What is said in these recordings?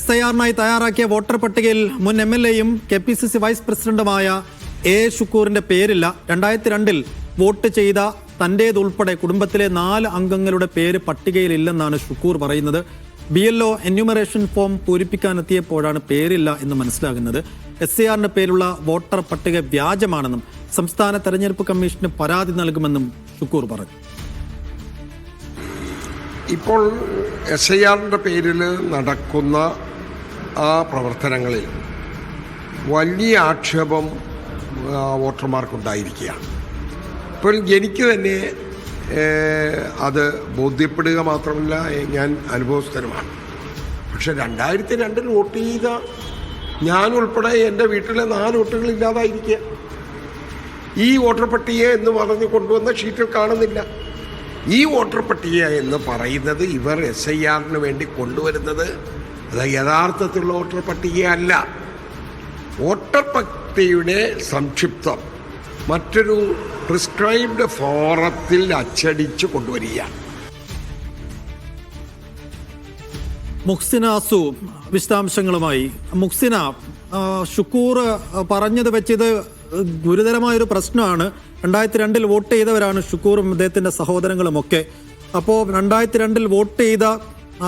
SIR-നായി തയ്യാറാക്കിയ വോട്ടർ പട്ടികയിൽ മുൻ MLA-യും KPCC വൈസ് പ്രസിഡന്റുമായ A. ഷുക്കൂറിന്റെ പേരില്ല. 2002-ൽ വോട്ട് ചെയ്ത തന്റേതുൾപ്പെടെ കുടുംബത്തിലെ 4 അംഗങ്ങളുടെ പേര് പട്ടികയിലില്ലെന്നാണ് ഷുക്കൂർ പറയുന്നത്. BLO എന്യൂമറേഷൻ ഫോം പൂരിപ്പിക്കാനെത്തിയപ്പോഴാണ് പേരില്ല എന്ന് മനസ്സിലാകുന്നത്. SIR-ന്റെ പേരുള്ള വോട്ടർ പട്ടിക വ്യാജമാണെന്നും സംസ്ഥാന തെരഞ്ഞെടുപ്പ് കമ്മീഷന് പരാതി നൽകുമെന്നും ഷുക്കൂർ പറഞ്ഞു. ഇപ്പോൾ SIR-ന്റെ പേരിൽ നടക്കുന്ന ആ പ്രവർത്തനങ്ങളിൽ വലിയ ആക്ഷേപം വോട്ടർമാർക്കുണ്ടായിരിക്കുകയാണ്. ഇപ്പോൾ എനിക്ക് തന്നെ അത് ബോധ്യപ്പെടുക മാത്രമല്ല, ഞാൻ അനുഭവസ്ഥനുമാണ്. പക്ഷെ 2002-ൽ വോട്ട് ചെയ്ത ഞാനുൾപ്പെടെ എൻ്റെ വീട്ടിലെ 4 വോട്ടുകൾ ഇല്ലാതായിരിക്കുക. ഈ വോട്ടർ പട്ടിക എന്ന് പറഞ്ഞ് കൊണ്ടുവന്ന ഷീറ്റിൽ കാണുന്നില്ല. ഈ വോട്ടർ പട്ടിക എന്ന് പറയുന്നത് ഇവർ SIR-ന് വേണ്ടി കൊണ്ടുവരുന്നത് അത് യഥാർത്ഥത്തിലുള്ള വോട്ടർ പട്ടികയല്ല. വോട്ടർ പട്ടികയുടെ സംക്ഷിപ്തം മറ്റൊരു പ്രിസ്ക്രൈബ്ഡ് ഫോറത്തിൽ അച്ചടിച്ച് കൊണ്ടുവരികയാണ്. മുഹ്സിന അസു വിശദാംശങ്ങളുമായി. മുഹ്സിന, ഷുക്കൂർ പറഞ്ഞത് വെച്ചത് ഗുരുതരമായൊരു പ്രശ്നമാണ്. 2002-ൽ വോട്ട് ചെയ്തവരാണ് ഷുക്കൂറും അദ്ദേഹത്തിന്റെ സഹോദരങ്ങളുമൊക്കെ. അപ്പോൾ 2002-ൽ വോട്ട് ചെയ്ത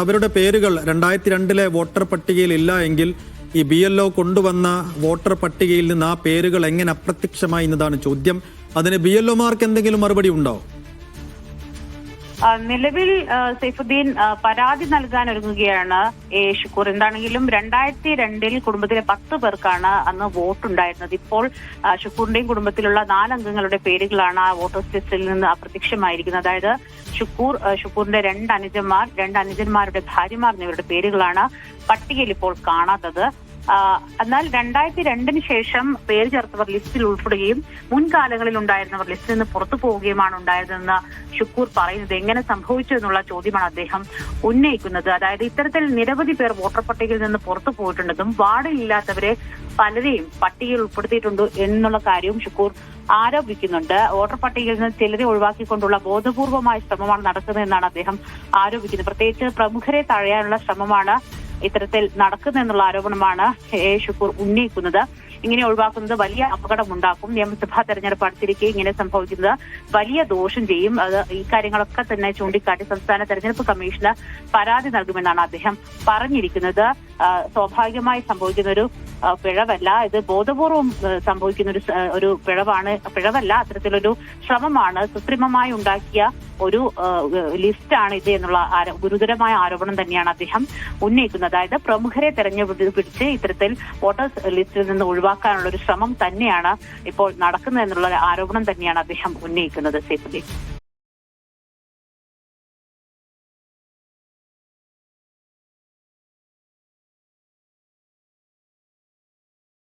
അവരുടെ പേരുകൾ 2002-ലെ വോട്ടർ പട്ടികയിൽ ഇല്ല എങ്കിൽ ഈ BLO കൊണ്ടുവന്ന വോട്ടർ പട്ടികയിൽ നിന്ന് ആ പേരുകൾ എങ്ങനെ അപ്രത്യക്ഷമായി എന്നതാണ് ചോദ്യം. അതിന് BLO-മാർക്ക് എന്തെങ്കിലും മറുപടി ഉണ്ടോ? നിലവിൽ സൈഫുദ്ദീൻ പരാതി നൽകാൻ ഒരുങ്ങുകയാണ് A. ഷുക്കൂർ. എന്താണെങ്കിലും 2002-ൽ കുടുംബത്തിലെ 10 പേർക്കാണ് അന്ന് വോട്ടുണ്ടായിരുന്നത്. ഇപ്പോൾ ഷുക്കൂറിന്റെയും കുടുംബത്തിലുള്ള 4 അംഗങ്ങളുടെ പേരുകളാണ് ആ വോട്ടേഴ്സ് ലിസ്റ്റിൽ നിന്ന് അപ്രത്യക്ഷമായിരിക്കുന്നത്. അതായത് ഷുക്കൂറിന്റെ 2 അനുജന്മാർ, 2 അനുജന്മാരുടെ ഭാര്യമാർ എന്നിവരുടെ പേരുകളാണ് പട്ടികയിൽ ഇപ്പോൾ കാണാത്തത്. എന്നാൽ 2002-ന് ശേഷം പേര് ചേർത്തവർ ലിസ്റ്റിൽ ഉൾപ്പെടുകയും മുൻകാലങ്ങളിൽ ഉണ്ടായിരുന്നവർ ലിസ്റ്റിൽ നിന്ന് പുറത്തു പോവുകയുമാണ് ഉണ്ടായതെന്ന് ഷുക്കൂർ പറയുന്നത്. എങ്ങനെ സംഭവിച്ചു എന്നുള്ള ചോദ്യമാണ് അദ്ദേഹം ഉന്നയിക്കുന്നത്. അതായത് ഇത്തരത്തിൽ നിരവധി പേർ വോട്ടർ പട്ടികയിൽ നിന്ന് പുറത്തു പോയിട്ടുണ്ടെന്നും വാർഡിലില്ലാത്തവരെ പലരെയും പട്ടികയിൽ ഉൾപ്പെടുത്തിയിട്ടുണ്ട് എന്നുള്ള കാര്യവും ഷുക്കൂർ ആരോപിക്കുന്നുണ്ട്. വോട്ടർ പട്ടികയിൽ നിന്ന് ചിലരെ ഒഴിവാക്കിക്കൊണ്ടുള്ള ബോധപൂർവമായ ശ്രമമാണ് നടക്കുന്നതെന്നാണ് അദ്ദേഹം ആരോപിക്കുന്നത്. പ്രത്യേകിച്ച് പ്രമുഖരെ തഴയാനുള്ള ശ്രമമാണ് ഇത്തരത്തിൽ നടക്കുന്നെന്നുള്ള ആരോപണമാണ് A. ഷുക്കൂർ ഉന്നയിക്കുന്നത്. ഇങ്ങനെ ഒഴിവാക്കുന്നത് വലിയ അപകടമുണ്ടാക്കും. നിയമസഭാ തെരഞ്ഞെടുപ്പ് അടുത്തിരിക്കെ ഇങ്ങനെ സംഭവിക്കുന്നത് വലിയ ദോഷം ചെയ്യും. അത് ഈ കാര്യങ്ങളൊക്കെ തന്നെ ചൂണ്ടിക്കാട്ടി സംസ്ഥാന തെരഞ്ഞെടുപ്പ് കമ്മീഷന് പരാതി നൽകുമെന്നാണ് അദ്ദേഹം പറഞ്ഞിരിക്കുന്നത്. സ്വാഭാവികമായി സംഭവിക്കുന്ന ഒരു പിഴവല്ല, ഇത് ബോധപൂർവം സംഭവിക്കുന്ന ഒരു പിഴവല്ല, അത്തരത്തിലൊരു ശ്രമമാണ്. കൃത്രിമമായി ഉണ്ടാക്കിയ ഒരു ലിസ്റ്റാണ് ഇത് എന്നുള്ള ഗുരുതരമായ ആരോപണം തന്നെയാണ് അദ്ദേഹം ഉന്നയിക്കുന്നത്. അതായത് പ്രമുഖരെ തെരഞ്ഞെടുപ്പിച്ച് ഇത്തരത്തിൽ വോട്ടേഴ്സ് ലിസ്റ്റിൽ നിന്ന് ഒഴിവാക്കാനുള്ള ഒരു ശ്രമം തന്നെയാണ് ഇപ്പോൾ നടക്കുന്നത് എന്നുള്ള ആരോപണം തന്നെയാണ് അദ്ദേഹം ഉന്നയിക്കുന്നത്. സൈഫുദ്ദീൻ.